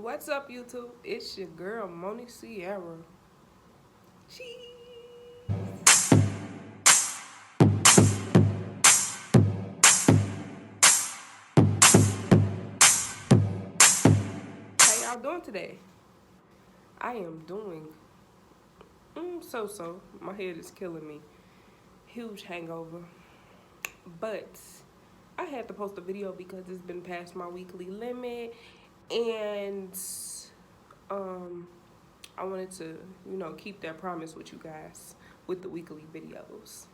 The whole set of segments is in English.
What's up, YouTube? It's your girl, Moni Sierra. Cheese. How y'all doing today? I am doing so. My head is killing me. Huge hangover. But I had to post a video because it's been past my weekly limit, and I wanted to, keep that promise with you guys with the weekly videos.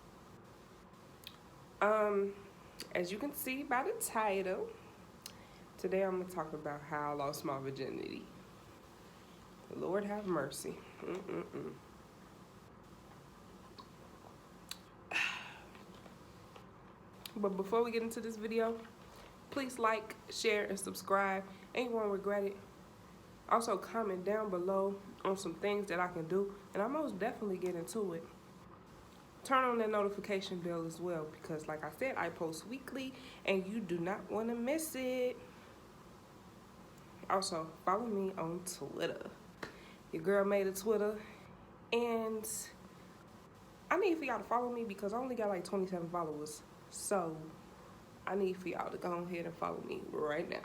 As you can see by the title, today I'm gonna talk about how I lost my virginity. Lord have mercy. But before we get into this video, please like, share, and subscribe. And you won't regret it. Also, comment down below on some things that I can do, and I most definitely get into it. Turn on that notification bell as well, because like I said, I post weekly, and you do not want to miss it. Also, follow me on Twitter. Your girl made a Twitter, and I need for y'all to follow me because I only got like 27 followers. So I need for y'all to go ahead and follow me right now.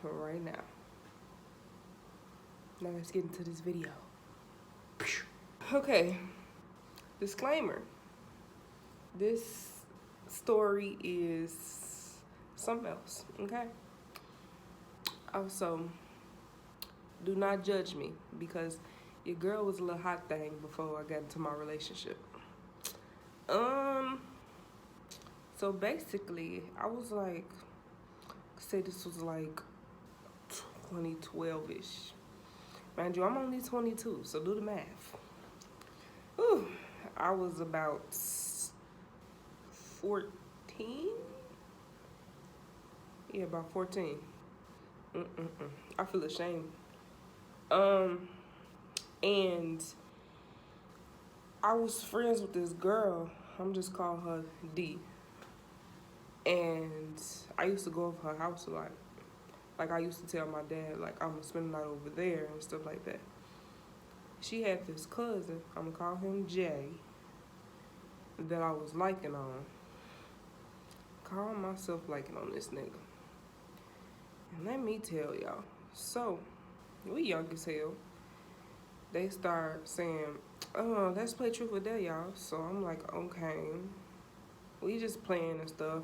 Right now. Now let's get into this video. Okay. Disclaimer. This story is something else, okay? Also, do not judge me because your girl was a little hot thing before I got into my relationship. So basically, I was like, say this was like 2012-ish. Mind you, I'm only 22, so do the math. Whew, I was about 14? Yeah, about 14. I feel ashamed. And I was friends with this girl. I'm just calling her D. And I used to go over her house a lot. Like I used to tell my dad, like I'm gonna spend the night over there and stuff like that. She had this cousin, I'm gonna call him Jay, that I was liking on. Call myself liking on this nigga. And let me tell y'all, so we young as hell. They start saying, oh, let's play truth or dare, y'all. So I'm like, okay. We just playing and stuff.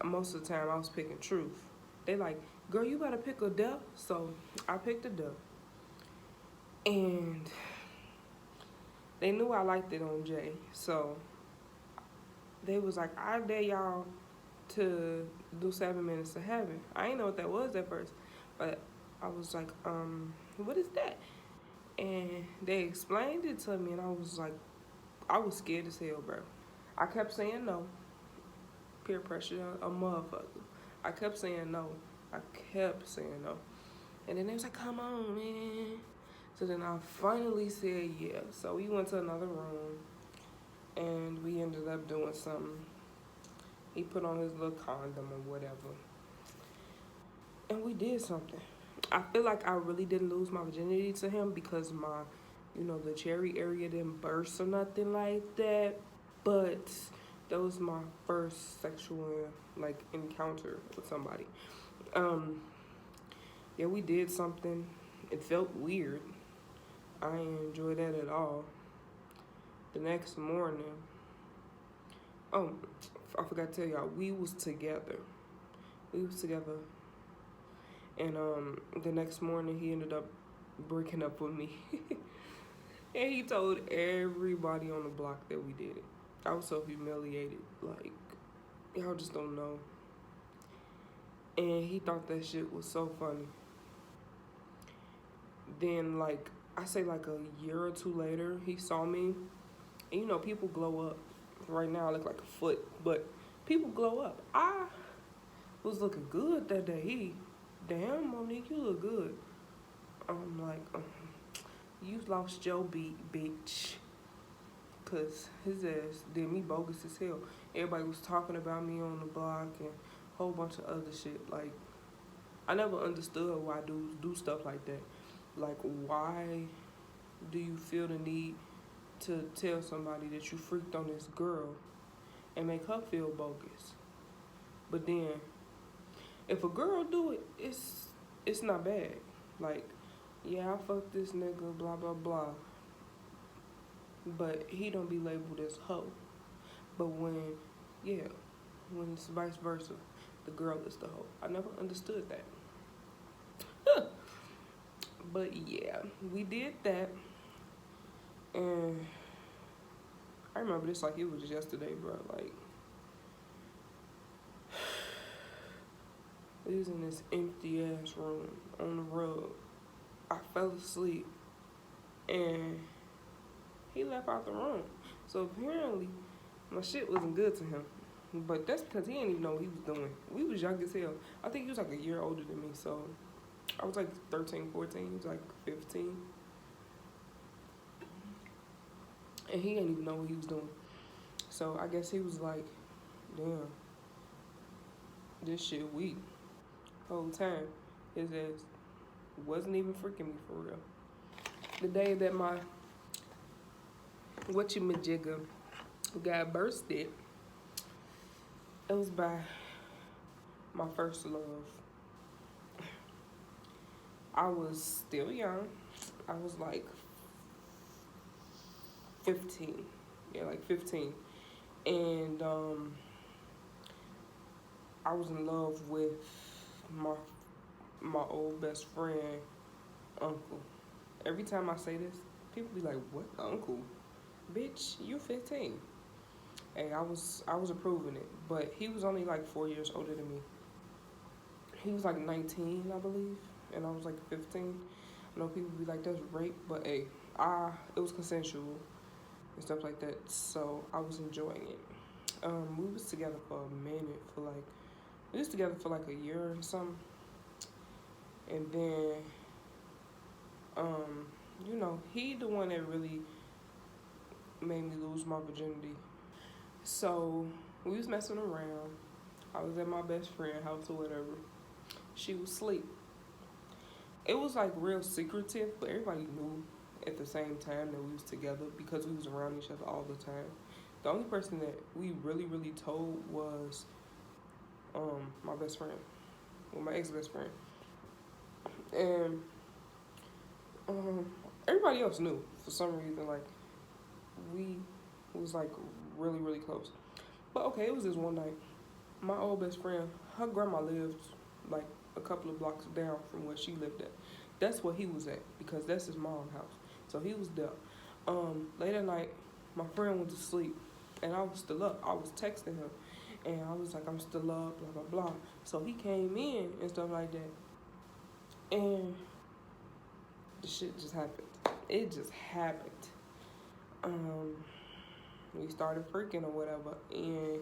Most of the time I was picking truth. They like, girl, you gotta pick a dare. So I picked a dare. And they knew I liked it on Jay. So they was like, I dare y'all to do 7 minutes of heaven. I didn't know what that was at first. But I was like, what is that? And they explained it to me, and I was like, I was scared as hell, bro. I kept saying no. Peer pressure, a motherfucker. I kept saying no. And then they was like, come on, man. So then I finally said yeah. So we went to another room, and we ended up doing something. He put on his little condom or whatever. And we did something. I feel like I really didn't lose my virginity to him because my, the cherry area didn't burst or nothing like that. But that was my first sexual, encounter with somebody. Yeah, we did something. It felt weird. I didn't enjoy that at all. The next morning, I forgot to tell y'all, we was together. And the next morning, he ended up breaking up with me. And he told everybody on the block that we did it. I was so humiliated. Like, y'all just don't know. And he thought that shit was so funny. Then, I say a year or two later, he saw me. And, people glow up. Right now, I look like a foot. But people glow up. I was looking good that day. Damn, Monique, you look good. I'm like, you lost your beat, bitch. Because his ass did me bogus as hell. Everybody was talking about me on the block and a whole bunch of other shit. Like, I never understood why dudes do stuff like that. Like, why do you feel the need to tell somebody that you freaked on this girl and make her feel bogus? But then, if a girl do it, it's not bad. Like, yeah, I fucked this nigga, blah, blah, blah. But he don't be labeled as hoe. But when it's vice versa, the girl is the hoe. I never understood that. But yeah, we did that. And I remember this like it was yesterday, bro. Like, we was in this empty ass room on the rug. I fell asleep and he left out the room. So apparently my shit wasn't good to him. But that's because he didn't even know what he was doing. We was young as hell. I think he was like a year older than me. So I was like 13, 14. He was like 15. And he didn't even know what he was doing. So I guess he was like, damn, this shit weak. Whole time, his ass wasn't even freaking me for real. The day that my whatchamajigga got bursted, it was by my first love. I was still young. I was like 15. Yeah, like 15. And I was in love with my old best friend, uncle. Every time I say this, people be like, what uncle? Bitch, you 15. And I was approving it. But he was only like 4 years older than me. He was like 19, I believe. And I was like 15. I know people be like, that's rape. But hey, it was consensual and stuff like that. So I was enjoying it. We was together for a minute, we was together for like a year or something. And then, he the one that really made me lose my virginity. So we was messing around. I was at my best friend's house or whatever. She was asleep. It was like real secretive, but everybody knew at the same time that we was together because we was around each other all the time. The only person that we really, really told was my best friend, well, my ex-best friend. And everybody else knew for some reason. Like, we was like really, really close. But okay, it was this one night. My old best friend, her grandma lived like a couple of blocks down from where she lived at. That's where he was at because that's his mom's house. So he was there. Late at night, my friend went to sleep and I was still up. I was texting him and I was like, I'm still up, blah, blah, blah. So he came in and stuff like that. And the shit just happened. It just happened. We started freaking or whatever, and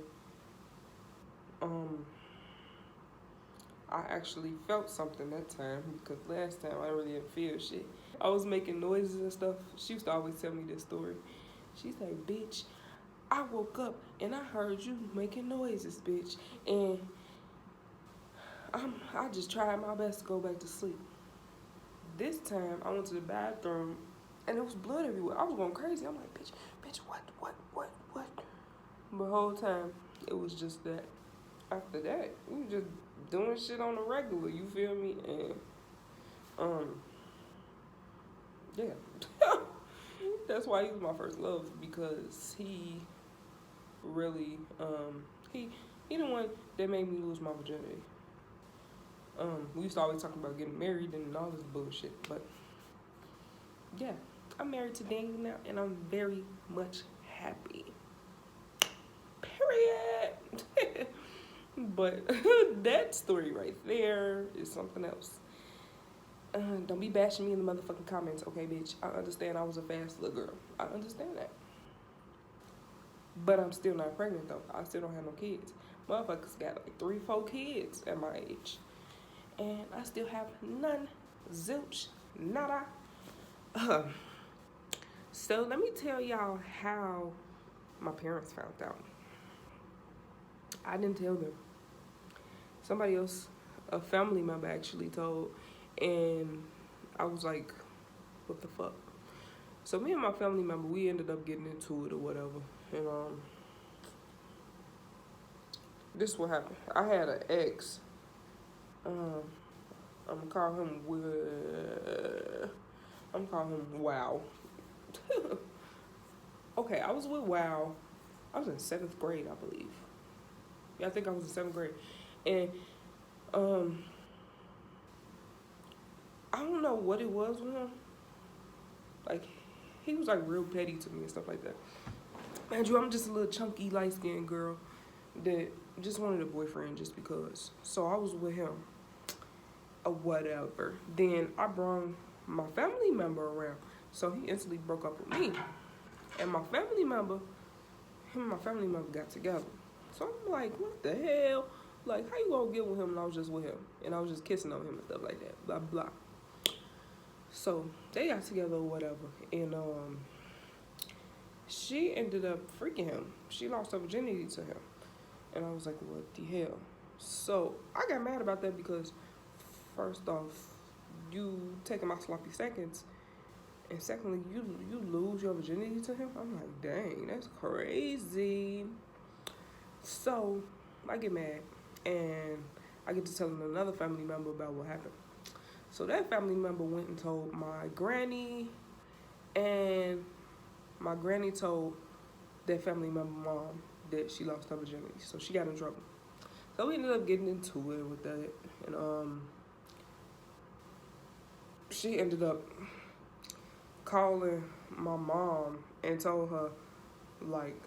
I actually felt something that time because last time I really didn't feel shit. I was making noises and stuff. She used to always tell me this story. She's like, bitch, I woke up and I heard you making noises, bitch. And I just tried my best to go back to sleep. This time I went to the bathroom and there was blood everywhere. I was going crazy. I'm like, bitch, what? But the whole time, it was just that. After that, we were just doing shit on the regular, you feel me? And, yeah. That's why he was my first love, because he really, he the one that made me lose my virginity. We used to always talk about getting married and all this bullshit, but yeah, I'm married to Daniel now, and I'm very much happy. Period. But that story right there is something else. Don't be bashing me in the motherfucking comments, okay, bitch? I understand I was a fast little girl. I understand that. But I'm still not pregnant, though. I still don't have no kids. Motherfuckers got like 3-4 kids at my age. And I still have none. Zilch. Nada. So let me tell y'all how my parents found out. I didn't tell them. Somebody else, a family member actually told. And I was like, what the fuck. So me and my family member, we ended up getting into it or whatever. And this what happened. I had an ex. I'm gonna call him Wow. Okay, I was with Wow. I was in 7th grade, I believe. Yeah, I think I was in 7th grade. And I don't know what it was with him. Like, he was like real petty to me and stuff like that. Andrew, I'm just a little chunky, light-skinned girl that just wanted a boyfriend just because. So I was with him, or whatever. Then I brought my family member around, so he instantly broke up with me. And my family member, him and my family member got together. So I'm like, what the hell? Like, how you gonna get with him and I was just with him? And I was just kissing on him and stuff like that, blah, blah. So they got together or whatever. And she ended up freaking him. She lost her virginity to him. And I was like, what the hell? So I got mad about that because, first off, you taking my sloppy seconds. And secondly, you lose your virginity to him? I'm like, dang, that's crazy. So I get mad. And I get to telling another family member about what happened. So that family member went and told my granny. And my granny told that family member mom that she lost her virginity. So she got in trouble. So we ended up getting into it with that. And she ended up calling my mom and told her, like,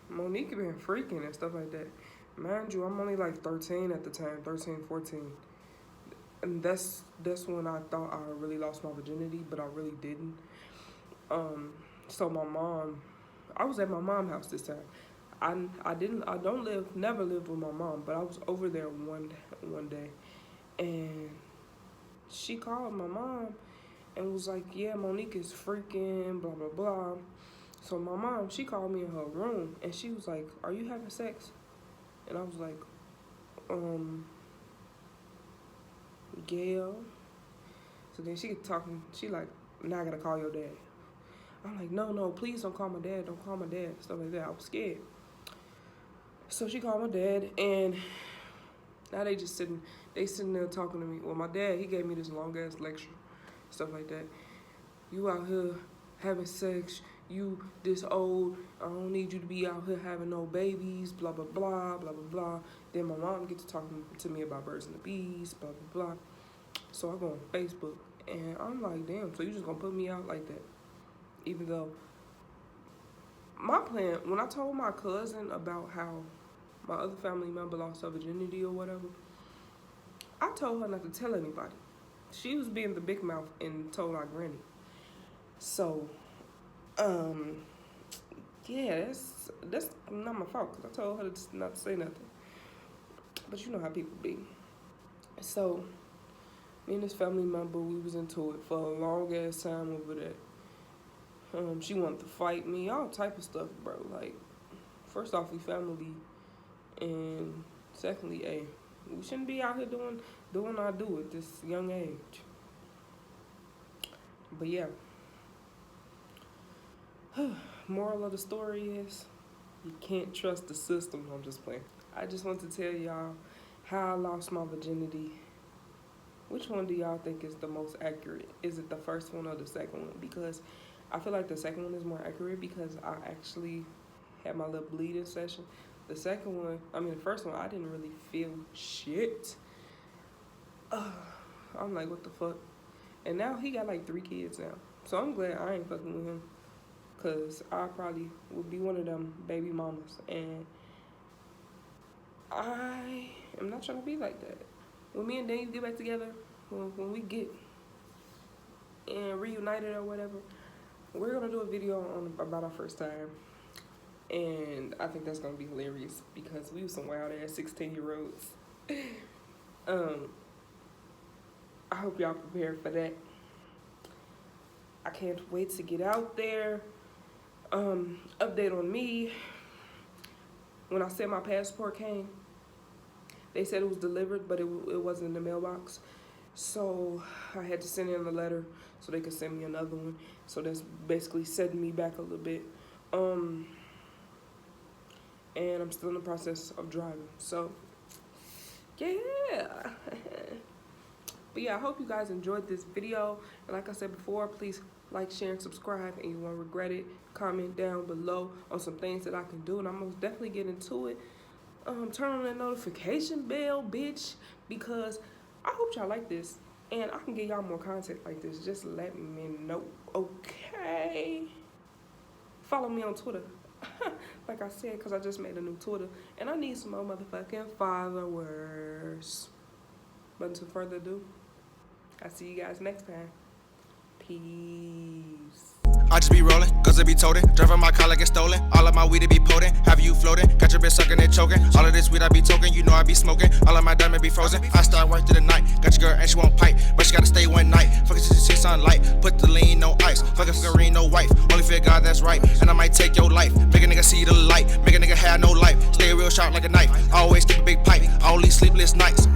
Monique been freaking and stuff like that. Mind you, I'm only like 13 at the time, 13, 14. And that's when I thought I really lost my virginity, but I really didn't. So my mom, I was at my mom's house this time. Never lived with my mom, but I was over there one day, and she called my mom and was like, yeah, Monique is freaking, blah, blah, blah. So my mom, she called me in her room, and she was like, are you having sex? And I was like, Gail. So then she talking, she like, now I gotta call your dad. I'm like, no, please don't call my dad, stuff like that. I was scared. So she called my dad, and now they sitting there talking to me. Well, my dad, he gave me this long ass lecture, stuff like that. You out here having sex, you this old, I don't need you to be out here having no babies, blah, blah, blah, blah, blah, blah. Then my mom gets to talking to me about birds and the bees, blah, blah, blah. So I go on Facebook, and I'm like, damn, so you just gonna put me out like that? Even though my plan, when I told my cousin about how my other family member lost her virginity or whatever, I told her not to tell anybody. She was being the big mouth and told our granny. So, yeah, that's not my fault, because I told her not to say nothing. But you know how people be. So, me and this family member, we was into it for a long ass time over that. She wanted to fight me, all type of stuff, bro. Like, first off, we family, and secondly, hey, we shouldn't be out here doing our do at this young age. But yeah, moral of the story is, you can't trust the system. I'm just playing. I just want to tell y'all how I lost my virginity. Which one do y'all think is the most accurate? Is it the first one or the second one? Because I feel like the second one is more accurate because I actually had my little bleeding session. The first one, I didn't really feel shit. I'm like, what the fuck? And now he got like 3 kids now. So I'm glad I ain't fucking with him, because I probably would be one of them baby mamas. And I am not trying to be like that. When me and Dave get back together, when we get and reunited or whatever, we're gonna do a video about our first time. And I think that's gonna be hilarious because we were some wild ass 16-year-olds. I hope y'all prepared for that. I can't wait to get out there. Update on me. When I said my passport came, they said it was delivered, but it wasn't in the mailbox. So I had to send in a letter so they could send me another one. So that's basically setting me back a little bit. And I'm still in the process of driving. So yeah. But yeah, I hope you guys enjoyed this video. And like I said before, please like, share, and subscribe. And you won't regret it. Comment down below on some things that I can do. And I'm most definitely get into it. Turn on that notification bell, bitch. Because I hope y'all like this. And I can get y'all more content like this. Just let me know. Okay? Follow me on Twitter. Like I said, because I just made a new Twitter. And I need some more motherfucking followers. But until further ado, I'll see you guys next time. Peace. I just be rolling, cause it be toting. Driving my car like it's stolen. All of my weed it be potent. Have you floating? Got your bitch sucking and choking. All of this weed I be toking. You know I be smoking. All of my diamond be frozen. I start work through the night. Got your girl and she won't pipe, but she gotta stay one night. Fuck it till she see sunlight. Put the lean, no ice. Fuck it, no wife. Only fear God, that's right. And I might take your life. Make a nigga see the light. Make a nigga have no life. Stay real sharp like a knife. Always keep a big pipe. All these sleepless nights.